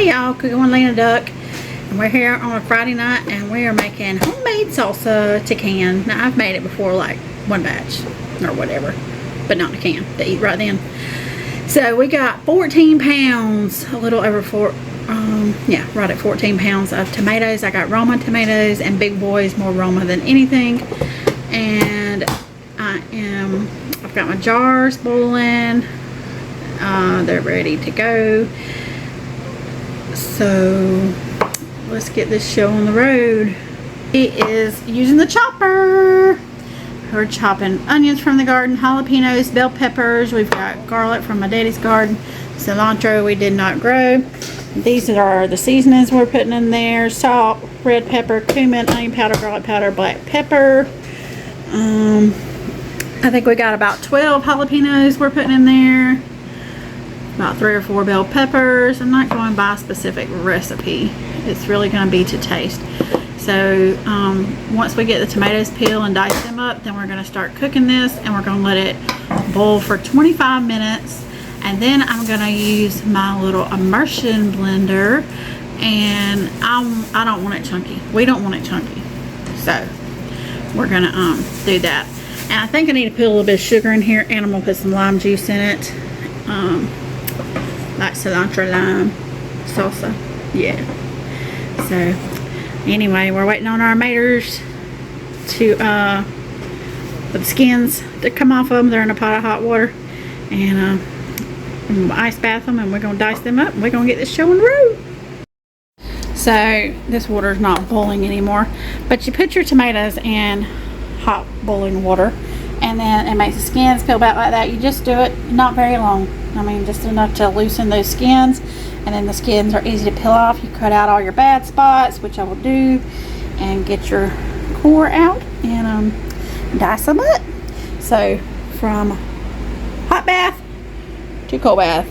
Hey y'all, Cooking with Lena Duck, and we're here on a Friday night and we are making homemade salsa to can. Now I've made it before, like one batch or whatever, but not in a can to eat right then. So we got 14 pounds, a little over right at 14 pounds of tomatoes. I got Roma tomatoes and big boys, more Roma than anything. And I've got my jars boiling. They're ready to go. So let's get this show on the road. He is using the chopper. We're chopping onions from the garden, jalapenos, bell peppers. We've got garlic from my daddy's garden, cilantro we did not grow. These are the seasonings we're putting in there: salt, red pepper, cumin, onion powder, garlic powder, black pepper. I think we got about 12 jalapenos we're putting in there. About 3 or 4 bell peppers. I'm not going by a specific recipe. It's really going to be to taste. So once we get the tomatoes peeled and dice them up, then we're going to start cooking this, and we're going to let it boil for 25 minutes. And then I'm going to use my little immersion blender, and I don't want it chunky. We don't want it chunky. So we're going to do that. And I think I need to put a little bit of sugar in here, and I'm going to put some lime juice in it. Like cilantro lime salsa. Yeah. So anyway, we're waiting on our tomatoes to for the skins to come off of them. They're in a pot of hot water, and we'll ice bath them, and we're gonna dice them up, and we're gonna get this show on the road. So this water is not boiling anymore, but you put your tomatoes in hot boiling water, and then it makes the skins peel back like that. You just do it not very long. I mean, just enough to loosen those skins, and then the skins are easy to peel off. You cut out all your bad spots, which I will do, and get your core out and dice them up. So from hot bath to cold bath.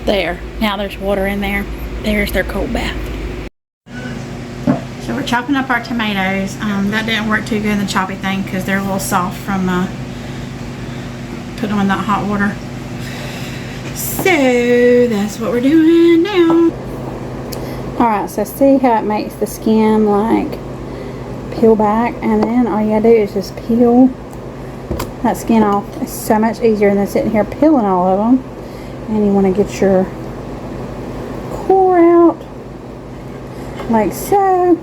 There. Now there's water in there. There's their cold bath. So we're chopping up our tomatoes. That didn't work too good in the choppy thing because they're a little soft from putting them in that hot water. So that's what we're doing now. Alright, so see how it makes the skin like peel back, and then all you gotta do is just peel that skin off. It's so much easier than sitting here peeling all of them. And you want to get your core out like so,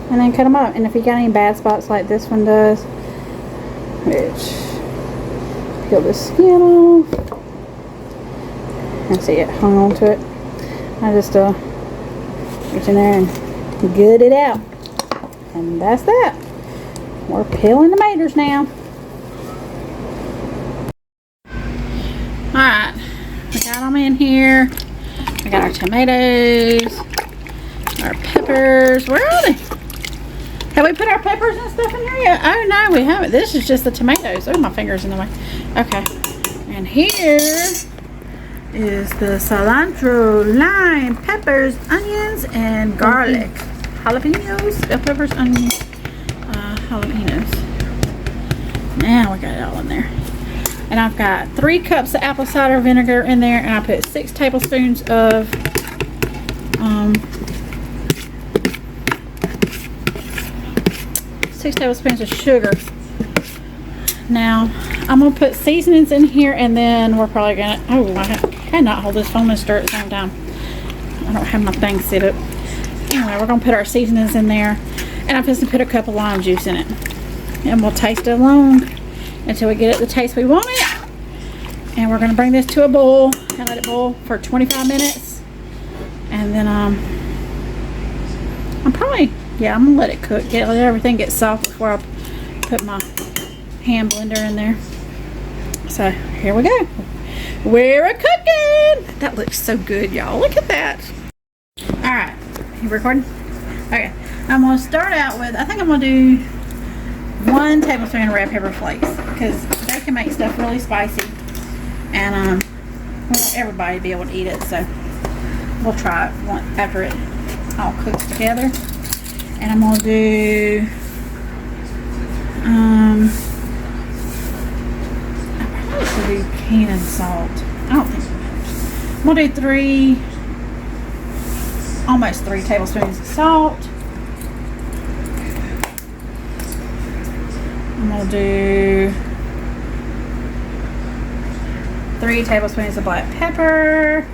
and then cut them up. And if you got any bad spots like this one does, which peel the skin off, and see it hung on to it, I just reach in there and gut it out, and that's that. We're peeling tomatoes now. Alright, we got them in here. We got our tomatoes, our peppers. Where are they? Have we put our peppers and stuff in here yet? Oh no, we haven't. This is just the tomatoes. Oh, my finger's in the way. Okay. And here is the cilantro, lime, peppers, onions, and garlic. Jalapenos, bell peppers, onions, jalapenos. Now we got it all in there. And I've got 3 cups of apple cider vinegar in there, and I put 6 tablespoons of 6 tablespoons of sugar. Now I'm gonna put seasonings in here, and then we're probably gonna, I cannot hold this phone and stir at the same time. I don't have my thing set up. Anyway, we're gonna put our seasonings in there, and I'm just gonna put a cup of lime juice in it, and we'll taste it along until we get it the taste we want it. And we're gonna bring this to a boil and let it boil for 25 minutes, and then I'm gonna let it cook, let everything get soft before I put my hand blender in there. So here we go. We're a cooking. That looks so good, y'all. Look at that. All right, you recording? Okay, I'm gonna start out with, I think I'm gonna do 1 tablespoon of red pepper flakes, because they can make stuff really spicy, and we want everybody to be able to eat it. So we'll try it after it all cooks together. And I'm gonna do I probably should do canned salt. I don't think I'm gonna do almost 3 tablespoons of salt. I'm gonna do 3 tablespoons of black pepper.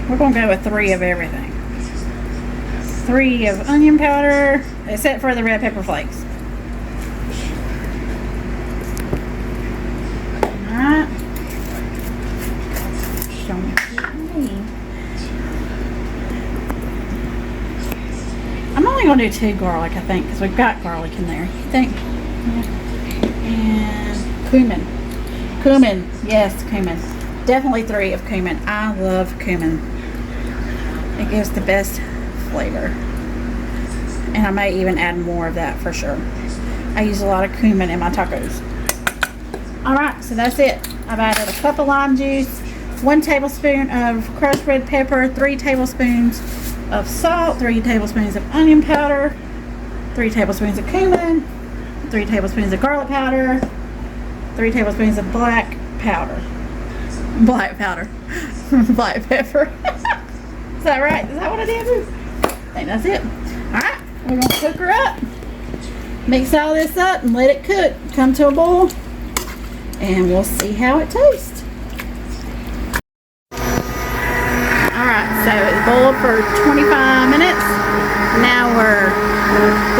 We're gonna go with 3 of everything. 3 of onion powder, except for the red pepper flakes. Alright. I'm only gonna do 2 garlic, I think, because we've got garlic in there. You think? Yeah. And cumin. Cumin, yes, cumin. Definitely 3 of cumin. I love cumin. It gives the best flavor. And I may even add more of that for sure. I use a lot of cumin in my tacos. Alright, so that's it. I've added a cup of lime juice, 1 tablespoon of crushed red pepper, 3 tablespoons of salt, 3 tablespoons of onion powder, 3 tablespoons of cumin, 3 tablespoons of garlic powder, 3 tablespoons of black powder. Black powder. Black pepper. Is that right? Is that what I did? I think that's it. Alright, we're going to cook her up. Mix all this up and let it cook. Come to a boil. And we'll see how it tastes. Alright, so it's boiled for 25 minutes. Now we're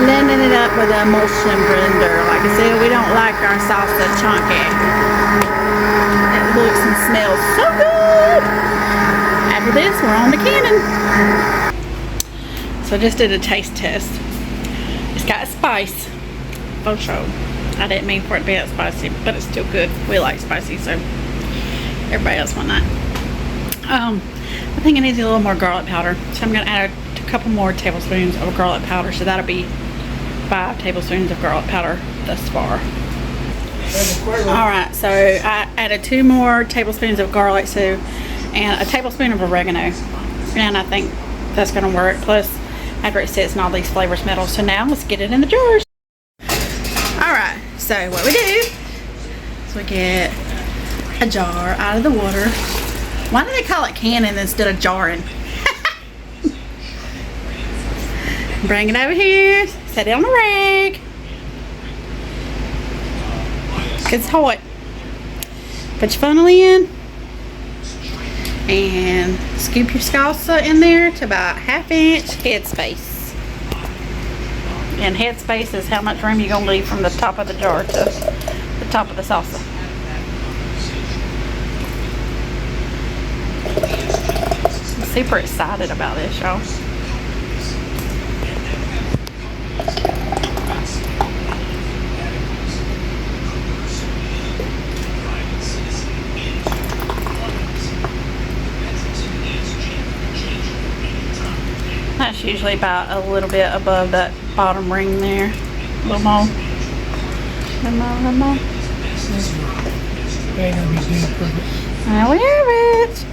blending it up with an emulsion blender. Like I said, we don't like our salsa chunky. It looks and smells so good. After this, we're on the cannon. So I just did a taste test. It's got spice. For sure. I didn't mean for it to be that spicy, but it's still good. We like spicy, so everybody else want that. I think it needs a little more garlic powder, so I'm going to add a couple more tablespoons of garlic powder. So that'll be 5 tablespoons of garlic powder thus far. Alright, so I added 2 more tablespoons of garlic, and a tablespoon of oregano, and I think that's going to work. Plus, after it sits in all these flavor metals. So now let's get it in the jars. Alright, so what we do is we get a jar out of the water. Why do they call it canning instead of jarring? Bring it over here, set it on a rag. It's hot. Put your funnel in and scoop your salsa in there to about 1/2 inch headspace. And headspace is how much room you're going to leave from the top of the jar to the top of the salsa. I'm super excited about this, y'all. That's usually about a little bit above that bottom ring there. A little more. Little more. Now we have it.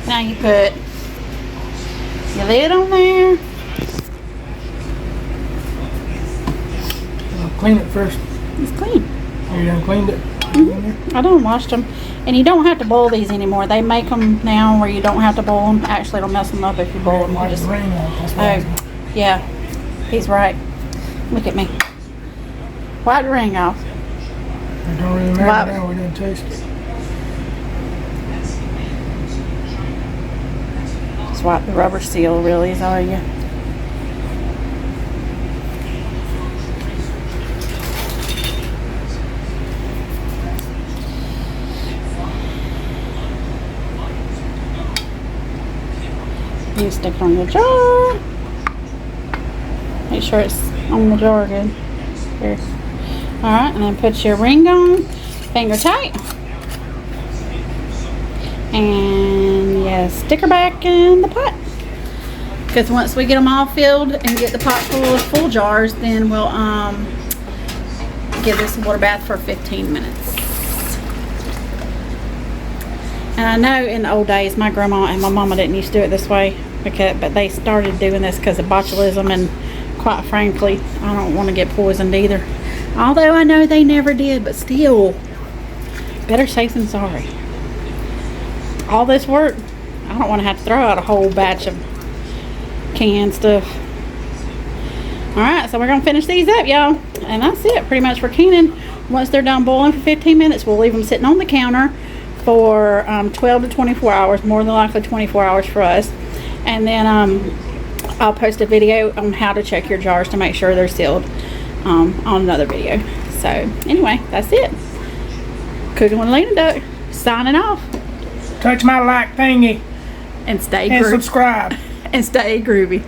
Now you put your lid on there. I'll clean it first. It's clean. You done cleaned it? I done washed them. And you don't have to boil these anymore. They make them now where you don't have to boil them. Actually, it'll mess them up if you boil them. Wipe the ring off. That's why. Oh, yeah. He's right. Look at me. Wipe the ring off. It don't really matter now. We didn't taste it. Just wipe the rubber seal, really, is all you. You stick it on your jar. Make sure it's on the jar good. Here. Alright, and then put your ring on, finger tight. And yeah, stick her back in the pot. Because once we get them all filled and get the pot full of full jars, then we'll give this a water bath for 15 minutes. And I know in the old days, my grandma and my mama didn't used to do it this way, but they started doing this because of botulism, and quite frankly, I don't want to get poisoned either. Although I know they never did, but still, better safe than sorry. All this work, I don't want to have to throw out a whole batch of canned stuff. Alright, so we're going to finish these up, y'all. And that's it pretty much for canning. Once they're done boiling for 15 minutes, we'll leave them sitting on the counter for 12 to 24 hours, more than likely 24 hours for us. And then I'll post a video on how to check your jars to make sure they're sealed on another video. So anyway, that's it. Cooking with Lena Duck, signing off. Touch my like thingy And stay and groovy. subscribe. And stay groovy.